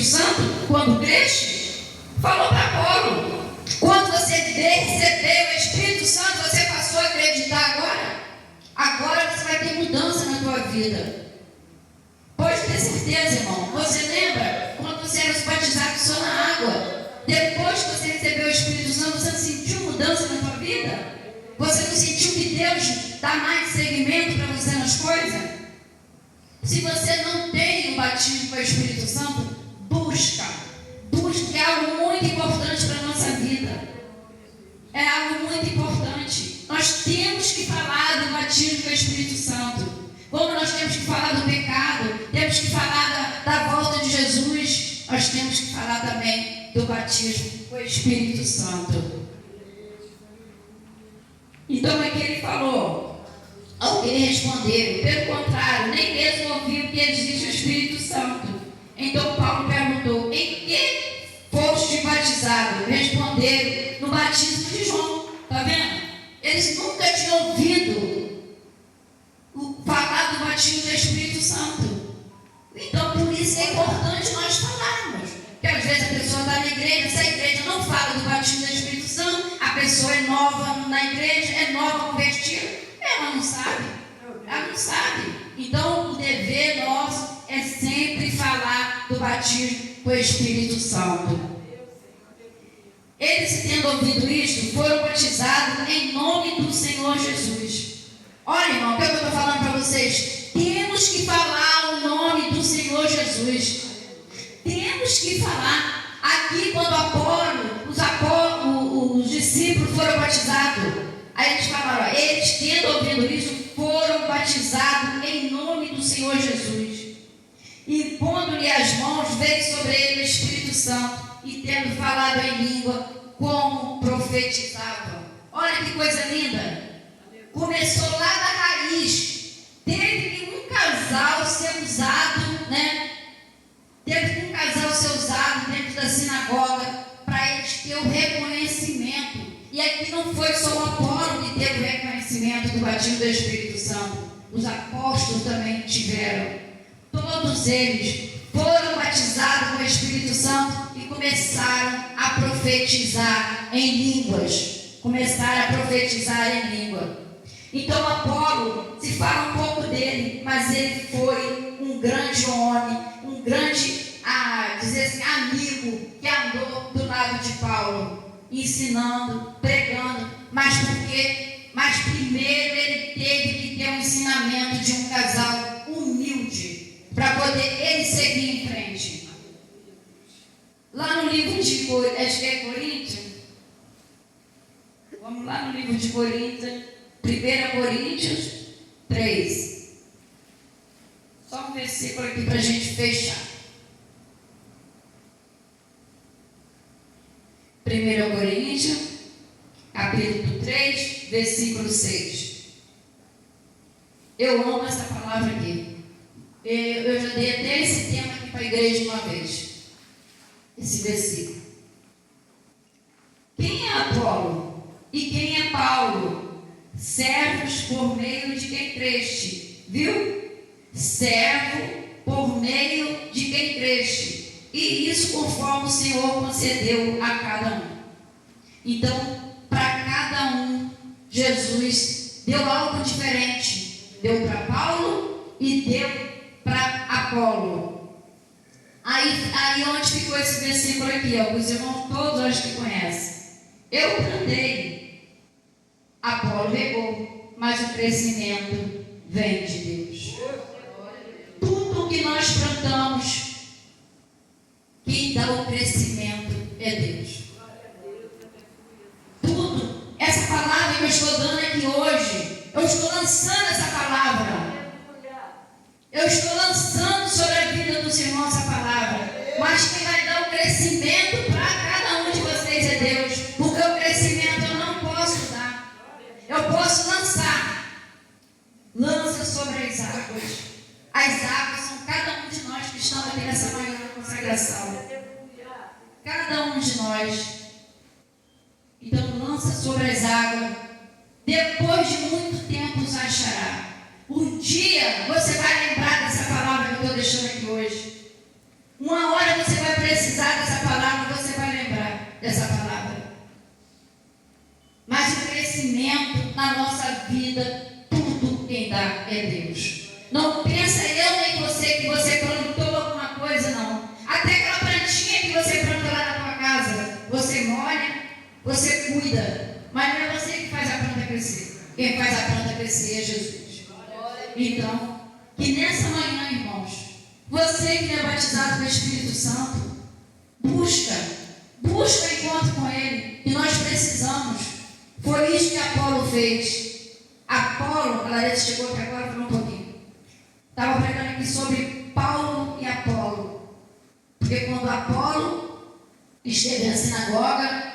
Espírito Santo quando creste? Falou para Paulo. Quando você recebeu o Espírito Santo, você passou a acreditar agora? Agora você vai ter mudança na tua vida. Pode ter certeza, irmão. Você lembra quando você era batizado só na água? Depois que você recebeu o Espírito Santo, você não sentiu mudança na tua vida? Você não sentiu que Deus dá mais seguimento para você nas coisas? Se você não tem o batismo com o Espírito Santo, busca, é algo muito importante para a nossa vida. É algo muito importante. Nós temos que falar do batismo com o Espírito Santo. Como nós temos que falar do pecado, temos que falar da volta de Jesus, nós temos que falar também do batismo com o Espírito Santo. Então é que ele falou, ao que ele respondeu, pelo contrário, nem mesmo ouviu que existe o Espírito Santo. Então Paulo perguntou, em que foste batizado? Responderam, no batismo de João. Está vendo? Eles nunca tinham ouvido falar do batismo do Espírito Santo. Então por isso é importante nós falarmos. Porque às vezes a pessoa está na igreja, se a igreja não fala do batismo do Espírito Santo, a pessoa é nova na igreja, é nova convertida, ela não sabe. Ela não sabe. Então o dever nosso é sempre falar do batismo com o Espírito Santo. Eles, tendo ouvido isto, foram batizados em nome do Senhor Jesus. Olha, irmão, o que eu estou falando para vocês? Temos que falar o nome do Senhor Jesus. Temos que falar. Aqui, quando os discípulos foram batizados, aí eles falaram, eles, tendo ouvido isso, foram batizados em nome do Senhor Jesus. E pondo-lhe as mãos, veio sobre ele o Espírito Santo, e tendo falado em língua, como profetizavam. Olha que coisa linda. Começou lá da raiz. Teve que um casal ser usado, Teve que um casal ser usado dentro da sinagoga para eles ter o reconhecimento. E aqui não foi só o Apolo que teve o reconhecimento do batismo do Espírito Santo. Os apóstolos também tiveram. Todos eles foram batizados com o Espírito Santo e começaram a profetizar em línguas. Então Apolo, se fala um pouco dele, mas ele foi um grande homem, um grande, amigo que andou do lado de Paulo, ensinando, pregando, mas primeiro ele teve que ter um ensinamento de um casal humilde, para poder ele seguir em frente. Lá no livro de Coríntios, vamos lá no livro de Coríntios, 1 Coríntios 3. Só um versículo aqui para a gente fechar. 1 Coríntios, capítulo 3, versículo 6. Eu amo essa palavra aqui. Eu já dei até esse tema aqui para a igreja uma vez. Esse versículo. Quem é Apolo? E quem é Paulo? Servos por meio de quem creste. Viu? Servo por meio de quem creste. E isso conforme o Senhor concedeu a cada um. Então, para cada um, Jesus deu algo diferente. Deu para Paulo e deu para Apolo. Aí onde ficou esse versículo aqui? Os irmãos todos acho que conhecem. Eu plantei, Apolo regou, mas o crescimento vem de Deus. Tudo que nós plantamos, quem dá o crescimento é Deus. Tudo. Essa palavra que eu estou dando aqui hoje, eu estou lançando essa palavra. Eu estou lançando sobre a vida dos irmãos essa palavra. Mas quem vai dar o crescimento para cada um de vocês é Deus. Porque o crescimento eu não posso dar. Eu posso lançar. Lança sobre as águas. As águas são cada um de nós que estão aqui nessa manhã da consagração. Cada um de nós. Então lança sobre as águas. Depois de muito tempo os achará. Um dia você vai lembrar dessa palavra que eu estou deixando aqui hoje. Uma hora você vai essa palavra. Mas o crescimento na nossa vida, tudo quem dá é Deus. Não pensa eu nem você que você plantou alguma coisa, não. Até aquela plantinha que você plantou lá na tua casa, você molha, você cuida, mas não é você que faz a planta crescer. Quem faz a planta crescer é Jesus. Então, que nessa manhã, irmãos, você que é batizado com o Espírito Santo, busca encontro com Ele, e nós precisamos. Foi isso que Apolo fez. Apolo, a Larissa chegou aqui agora, falou um pouquinho. Estava pregando aqui sobre Paulo e Apolo. Porque quando Apolo esteve na sinagoga,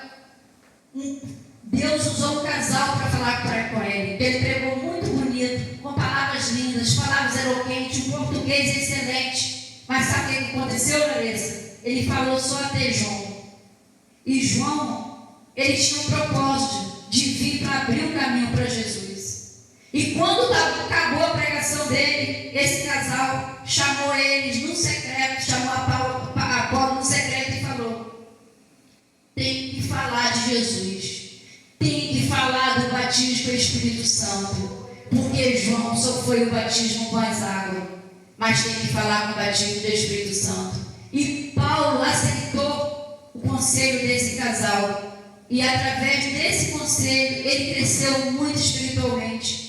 Deus usou um casal para falar com ele. Ele pregou muito bonito, com palavras lindas, palavras eloquentes, um português excelente. Mas sabe o que aconteceu, Larissa? Ele falou só até João. E João, ele tinha um propósito de vir para abrir um caminho para Jesus. E quando acabou a pregação dele, esse casal chamou eles no secreto, chamou a Apolo no secreto e falou: tem que falar de Jesus. Tem que falar do batismo com o Espírito Santo, porque João só foi o batismo com as águas, mas tem que falar com o batismo do Espírito Santo. E Paulo aceitou o conselho desse casal, e através desse conselho ele cresceu muito espiritualmente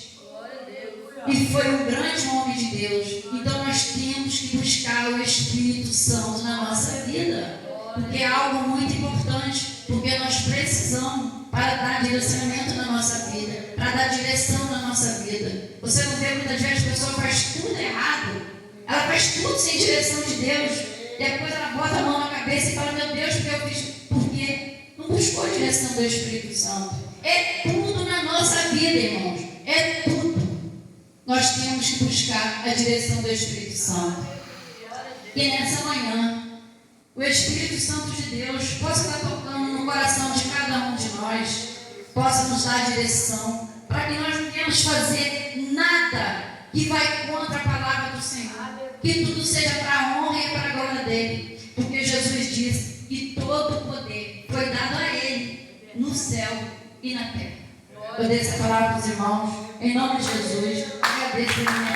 e foi um grande homem de Deus. Então nós temos que buscar o Espírito Santo na nossa vida, porque é algo muito importante, porque nós precisamos para dar direcionamento na nossa vida, para dar direção na nossa vida. Você não vê muitas vezes a pessoa faz tudo errado, ela faz tudo sem direção de Deus, depois ela bota a mão na cabeça e fala: meu Deus, porque eu fiz? Porque não buscou a direção do Espírito Santo. É tudo na nossa vida, irmãos, é tudo. Nós temos que buscar a direção do Espírito Santo. E nessa manhã, o Espírito Santo de Deus possa estar tocando no coração de cada um de nós, possa nos dar direção, para que nós não venhamos fazer nada que vai contra a palavra do Senhor, que tudo seja para a honra e para a glória dele, porque Jesus disse que todo o poder foi dado a ele, no céu e na terra. Eu dei essa palavra para os irmãos, em nome de Jesus. Agradeço.